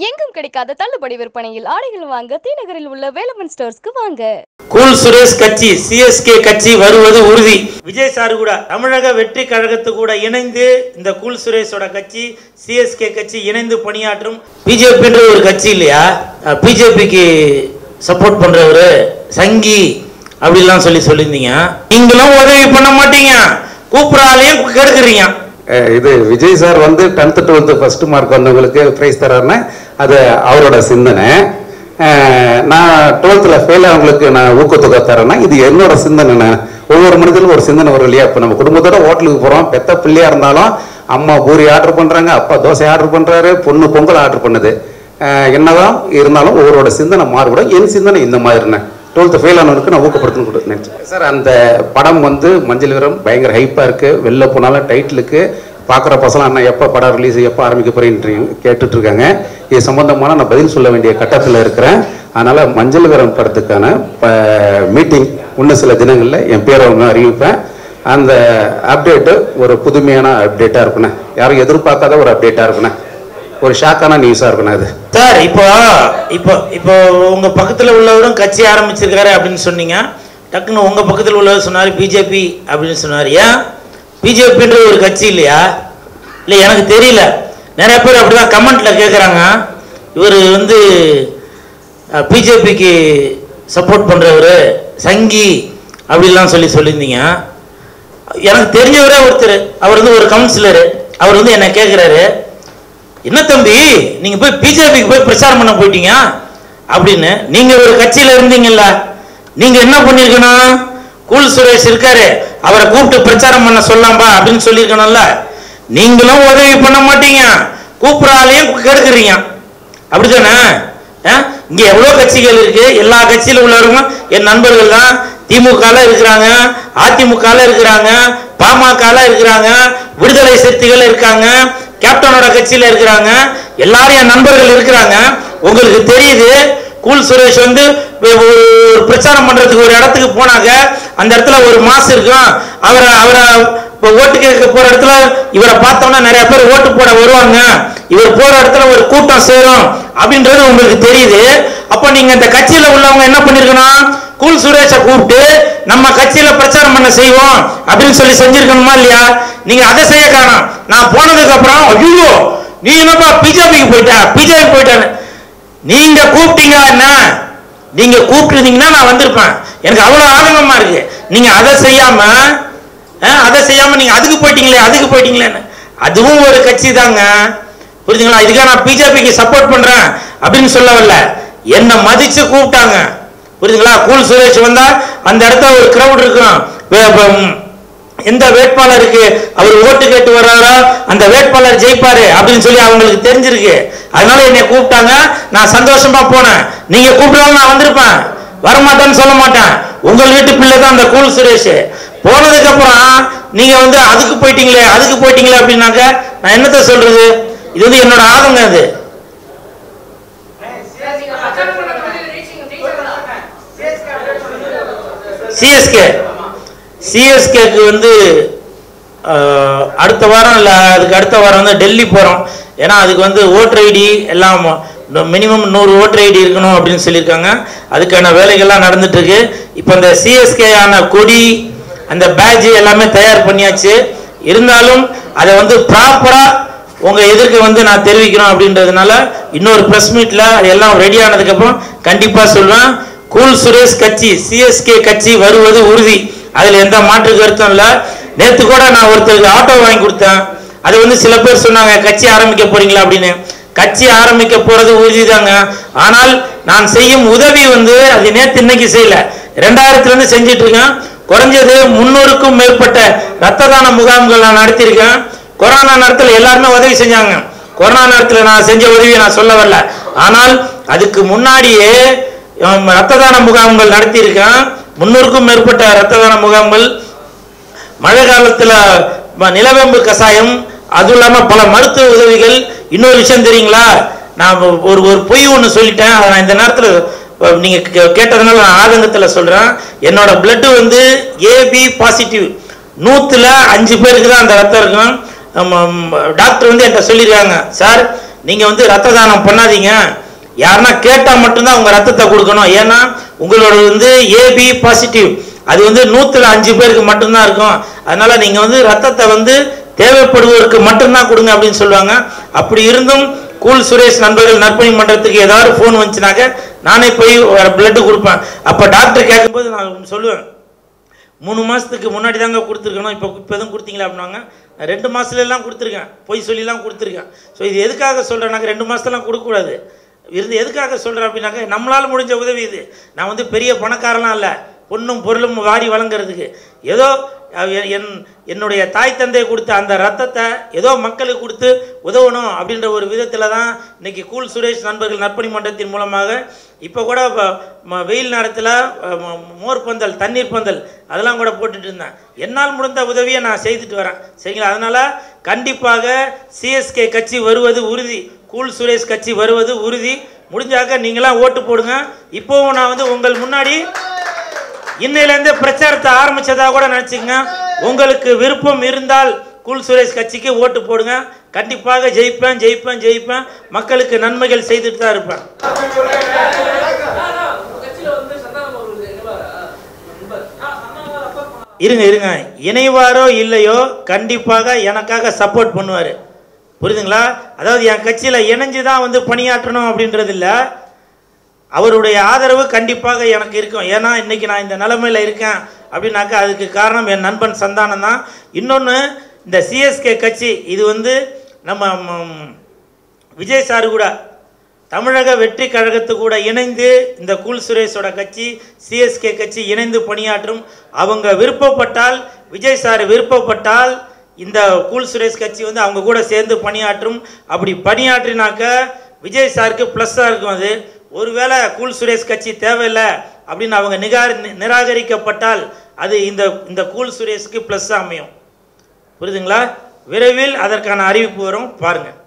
எங்கும் கிடைக்காத தள்ளுபடி விற்பனையில் ஆடைகள் வாங்க தீநகரில் உள்ள வேலவன் ஸ்டோர்ஸ்க்கு வாங்க. கூல் சுரேஷ் கட்சி சிஎஸ்கே கட்சி வருவது உறுதி. விஜய் சார் கூட தமிழக வெற்றி கழகத்து கூட இணைந்து இந்த கூல் சுரேஷோட கட்சி சிஎஸ்கே கட்சி இணைந்து பணியாற்றும். பிஜேபின்ற ஒரு கட்சி இல்லையா, பிஜேபிக்கு சப்போர்ட் பண்றவரு சங்கி அப்படிலாம் சொல்லியிருந்தீங்க. நீங்களும் உதவி பண்ண மாட்டீங்க, கூப்பிடாலையும் கெடுக்குறீங்க. இது விஜய் சார் வந்து 10th 12th ஃபர்ஸ்ட் மார்க் வந்தவங்களுக்கு பிரைஸ் தராருன்னா அது அவரோட சிந்தனை. நான் 12th ஃபெயில் அவங்களுக்கு நான் ஊக்கத்தொகை தரேன்னா இது என்னோட சிந்தனை. ஒவ்வொரு மனிதனும் ஒரு சிந்தனை வரும் இல்லையா. இப்போ நம்ம குடும்பத்தோட ஹோட்டலுக்கு போகிறோம், பெத்த பிள்ளையா இருந்தாலும் அம்மா பூரி ஆர்டர் பண்ணுறாங்க, அப்பா தோசை ஆர்டர் பண்ணுறாரு, பொண்ணு பொங்கல் ஆர்டர் பண்ணுது. என்னதான் இருந்தாலும் ஒவ்வொருவோட சிந்தனை மாறுபடும். என் சிந்தனை இந்த மாதிரிண்ணே 12th ஃபெயில் ஆனவனுக்கு நான் ஊக்கப்படுத்தணும்னு நினைச்சேன் சார். அந்த படம் வந்து மஞ்சள் வீரம் பயங்கர ஹைப்பாக இருக்குது. வெளில போனாலும் டைட்டிலுக்கு பார்க்குற பசங்க அண்ணா எப்போ படம் ரிலீஸ் எப்போ ஆரம்பிக்க போகிறேன்னு கேட்டுட்ருக்காங்க. இது சம்மந்தமான நான் பதில் சொல்ல வேண்டிய கட்டத்தில் இருக்கிறேன். அதனால் மஞ்சள் வீரம் படத்துக்கான மீட்டிங் இன்னும் சில தினங்களில் என் பேரை அவங்க அறிவிப்பேன். அந்த அப்டேட்டு ஒரு புதுமையான அப்டேட்டாக இருக்குண்ணே, யாரும் எதிர்பார்க்காத ஒரு அப்டேட்டாக இருக்குண்ணே, ஒரு ஷாக்கான நியூஸாக இருக்கணும் அது சார். இப்போ உங்க பக்கத்தில் உள்ளவரும் கட்சி ஆரம்பிச்சிருக்காரு அப்படின்னு சொன்னீங்க. டக்குன்னு உங்க பக்கத்தில் உள்ளவர் சொன்னார் பிஜேபி அப்படின்னு சொன்னார். ஏன் பிஜேபின்ற ஒரு கட்சி இல்லையா? இல்லை எனக்கு தெரியல. நிறைய பேர் அப்படிதான் கமெண்ட்ல கேட்குறாங்க. இவர் வந்து பிஜேபிக்கு சப்போர்ட் பண்றவர் சங்கி அப்படிலாம் சொல்லியிருந்தீங்க. எனக்கு தெரிஞ்சவரே ஒருத்தர், அவர் வந்து ஒரு கவுன்சிலரு, அவர் வந்து என்ன கேட்குறாரு, என்ன தம்பி நீங்க போய் பிஜேபிக்கு போய் பிரச்சாரம் பண்ண போயிட்டீங்க அப்படின்னு. நீங்க ஒரு கட்சியில இருந்தீங்கல்ல, நீங்க என்ன பண்ணிருக்கணும், கூல் சுரேஷ் இருக்காரு அவரை கூப்பிட்டு பிரச்சாரம் பண்ண சொல்லலாம்பா அப்படின்னு சொல்லியிருக்கணும்ல. நீங்களும் உதவி பண்ண மாட்டீங்க, கூப்பிடாலையும் கெடுக்குறீங்க, அப்படித்தானே? இங்க எவ்வளவு கட்சிகள் இருக்கு, எல்லா கட்சியில உள்ளவங்க என் நண்பர்கள் தான். திமுக இருக்கிறாங்க, அதிமுக இருக்கிறாங்க, பாமக இருக்கிறாங்க, விடுதலை சிறுத்தைகள் இருக்காங்க, கேப்டனோட கட்சியில இருக்கிறாங்க, எல்லாரும் என் நண்பர்கள் இருக்கிறாங்க. உங்களுக்கு தெரியுது கூல் சுரேஷ் வந்து பிரச்சாரம் பண்றதுக்கு ஒரு இடத்துக்கு போனாங்க, அந்த இடத்துல ஒரு மாசு இருக்கும். அவரை ஓட்டு கேட்க போற இடத்துல இவரை பார்த்தோம்னா நிறைய பேர் ஓட்டு போட வருவாங்க, இவர் போற இடத்துல ஒரு கூட்டம் சேரும் அப்படின்றது உங்களுக்கு தெரியுது. அப்ப நீங்க இந்த கட்சியில உள்ளவங்க என்ன பண்ணிருக்கணும், கூல் சுரேஷை கூப்பிட்டு நம்ம கட்சியில பிரச்சாரம் பண்ண செய்வோம் அப்படின்னு செஞ்சிருக்கணுமா இல்லையா? நீங்க அதை செய்ய காணோம். நான் போனதுக்கு அப்புறம் ஐயோ நீ என்னப்பா பிஜேபிக்கு போயிட்டான்னு நீங்க கூப்பிட்டீங்க. என்ன நீங்க கூப்பிட்டுருந்தீங்கன்னா நான் வந்திருப்பேன். எனக்கு அவ்வளவு ஆதங்கமா இருக்கு. நீங்க அதை செய்யாம நீங்க அதுக்கு போயிட்டீங்களேன்னு. அதுவும் ஒரு கட்சி தாங்க, புரியுதுங்களா? இதுக்காக நான் பிஜேபிக்கு சப்போர்ட் பண்றேன் அப்படின்னு சொல்லவில்லை. என்ன மதிச்சு கூப்பிட்டாங்க, புரியுதுங்களா? கூல் சுரேஷ் வந்தா அந்த இடத்துல ஒரு கிரௌட் இருக்கும். எந்த வேட்பாளருக்கு அவர் ஓட்டு கேட்டு வர்றாரோ அந்த வேட்பாளர் ஜெயிப்பாரு அப்படின்னு சொல்லி அவங்களுக்கு தெரிஞ்சிருக்கு. அதனால என்னை கூப்பிட்டாங்க, நான் சந்தோஷமா போனேன். நீங்க கூப்பிட்டாலும் நான் வந்திருப்பேன், வரமாட்டேன்னு சொல்ல மாட்டேன். உங்கள் வீட்டு பிள்ளை தான் அந்த கூல் சுரேஷ். போனதுக்கு அப்புறம் நீங்க வந்து அதுக்கு போயிட்டீங்களே அப்படின்னாக்க நான் என்னத்த சொல்றது? இது வந்து என்னோட ஆதங்கம். அது சிஎஸ்கேக்கு வந்து அடுத்த வாரம் இல்லை அதுக்கு அடுத்த வாரம் வந்து டெல்லி போகிறோம். ஏன்னா அதுக்கு வந்து ஓட்டர் ஐடி எல்லாம் மினிமம் 100 ஓட்டர் ஐடி இருக்கணும் அப்படின்னு சொல்லியிருக்காங்க. அதுக்கான வேலைகள்லாம் நடந்துட்டு இருக்கு. இப்போ இந்த சிஎஸ்கே ஆன கொடி அந்த பேட்ஜ் எல்லாமே தயார் பண்ணியாச்சு. இருந்தாலும் அதை வந்து ப்ராப்பராக உங்கள் எதிர்க்க வந்து நான் தெரிவிக்கணும் அப்படின்றதுனால இன்னொரு ப்ரெஸ் மீட்டில் எல்லாம் ரெடி ஆனதுக்கப்புறம் கண்டிப்பாக சொல்வேன். கூல் சுரேஷ் கட்சி சிஎஸ்கே கட்சி வருவது உறுதி, அதில் எந்த மாற்று கருத்தும் இல்லை. நேற்று கூட நான் ஒருத்தருக்கு ஆட்டோ வாங்கி கொடுத்தேன். அது வந்து சில பேர் சொன்னாங்க கட்சி ஆரம்பிக்க போறீங்களா அப்படின்னு. கட்சி ஆரம்பிக்க போறது உறுதி தாங்க. ஆனால் நான் செய்யும் உதவி வந்து அது நேற்று இன்னைக்கு செய்யல, 2000 செஞ்சிட்டு இருக்கேன். குறைஞ்சது 300க்கும் மேற்பட்ட ரத்த தான முகாம்கள் நான் நடத்தியிருக்கேன். கொரோனா நேரத்தில் எல்லாருமே உதவி செஞ்சாங்க. கொரோனா நேரத்தில் நான் செஞ்ச உதவியை நான் சொல்ல வரல, ஆனால் அதுக்கு முன்னாடியே ரத்த தான முகாம்கள் நடத்தியிருக்கேன். 300க்கும் மேற்பட்ட ரத்த தான முகாம்கள். மழை காலத்தில் நிலவேம்பு கசாயம், அதுவும் இல்லாமல் பல மருத்துவ உதவிகள். இன்னொரு விஷயம் தெரியுங்களா, நான் ஒரு பொய் ஒன்று சொல்லிட்டேன். அதை நான் இந்த நேரத்தில் நீங்க கேட்டதுனால நான் ஆதங்கத்தில் சொல்றேன். என்னோட பிளட் வந்து AB பாசிட்டிவ். 100ல் 5 பேருக்கு தான் அந்த ரத்தம் இருக்கும். டாக்டர் வந்து என்கிட்ட சொல்லியிருக்காங்க, சார் நீங்கள் வந்து ரத்த தானம் பண்ணாதீங்க, யாருன்னா கேட்டால் மட்டும்தான் உங்கள் ரத்தத்தை கொடுக்கணும். ஏன்னா உங்களோட வந்து ஏபி பாசிட்டிவ், அது வந்து 100ல் 5 பேருக்கு மட்டும்தான் இருக்கும். அதனால் நீங்கள் வந்து ரத்தத்தை வந்து தேவைப்படுவதற்கு மட்டும்தான் கொடுங்க அப்படின்னு சொல்லுவாங்க. அப்படி இருந்தும் கூல் சுரேஷ் நண்பர்கள் நற்பணி மன்றத்துக்கு ஏதாவது ஃபோன் வந்துச்சுனாக்க நானே போய் பிளட்டு கொடுப்பேன். அப்போ டாக்டர் கேட்கும்போது நான் சொல்லுவேன், 3 மாதத்துக்கு முன்னாடி தாங்க கொடுத்துருக்கணும், இப்போ எதுவும் கொடுத்தீங்களா அப்படின்னாங்க. 2 மாதத்துலலாம் கொடுத்துருக்கேன், பொய் சொல்லிலாம் கொடுத்துருக்கேன். ஸோ இது எதுக்காக சொல்கிறேன்னாக்க 2 மாதத்துலாம் கொடுக்கக்கூடாது. இருந்து எதுக்காக சொல்கிறேன் அப்படின்னாக்க நம்மளால் முடிஞ்ச உதவி இது. நான் வந்து பெரிய பணக்காரலாம் இல்லை, பொண்ணும் பொருளும் வாரி வழங்குறதுக்கு. ஏதோ என்னுடைய தாய் தந்தை கொடுத்த அந்த ரத்தத்தை ஏதோ மக்களுக்கு கொடுத்து உதவணும் அப்படின்ற ஒரு விதத்தில் தான் இன்றைக்கி கூல் சுரேஷ் நண்பர்கள் நற்பணி மன்றத்தின் மூலமாக இப்போ கூட வெயில் நேரத்தில் மோர் பந்தல், தண்ணீர் பந்தல் அதெல்லாம் கூட போட்டுட்டு இருந்தேன். என்னால் முடிந்த உதவியை நான் செய்துட்டு வரேன். சரிங்களா? அதனால் கண்டிப்பாக சிஎஸ்கே கட்சி வருவது உறுதி, கூல் சுரேஷ் கட்சி வருவது உறுதி. முடிஞ்சாக்க நீங்களாம் ஓட்டு போடுங்க. இப்போவும் நான் வந்து உங்கள் முன்னாடி இன்னையிலேருந்து பிரச்சாரத்தை ஆரம்பிச்சதா கூட நினச்சிங்க. உங்களுக்கு விருப்பம் இருந்தால் கூல் சுரேஷ் கட்சிக்கு ஓட்டு போடுங்க. கண்டிப்பாக ஜெயிப்பேன் ஜெயிப்பேன் ஜெயிப்பேன். மக்களுக்கு நன்மைகள் செய்துட்டு தான் இருப்பேன். இருங்க இருங்க, இணைவாரோ இல்லையோ கண்டிப்பாக எனக்காக சப்போர்ட் பண்ணுவார். புரியுதுங்களா? அதாவது என் கட்சியில் இணைஞ்சு தான் வந்து பணியாற்றணும் அப்படின்றது இல்லை, அவருடைய ஆதரவு கண்டிப்பாக எனக்கு இருக்கும். ஏன்னா இன்றைக்கி நான் இந்த நிலைமையில் இருக்கேன் அப்படின்னாக்கா அதுக்கு காரணம் என் நண்பன் சந்தானம் தான். இன்னொன்று, இந்த சிஎஸ்கே கட்சி இது வந்து நம்ம விஜய் சார் கூட தமிழக வெற்றி கழகத்து கூட இணைந்து இந்த கூல் சுரேஷோட கட்சி சிஎஸ்கே கட்சி இணைந்து பணியாற்றும். அவங்க விருப்பப்பட்டால், விஜய் சார் விருப்பப்பட்டால் இந்த கூல் சுரேஷ் கட்சி வந்து அவங்க கூட சேர்ந்து பணியாற்றும். அப்படி பணியாற்றினாக்க விஜய் சாருக்கு ப்ளஸ்ஸாக இருக்கும். அது ஒருவேளை கூல் சுரேஷ் கட்சி தேவையில்லை அப்படின்னு அவங்க நிராகரிக்கப்பட்டால் அது இந்த கூல் சுரேஷுக்கு ப்ளஸ் அமையும். புரியுதுங்களா? விரைவில் அதற்கான அறிவிப்பு வரும், பாருங்கள்.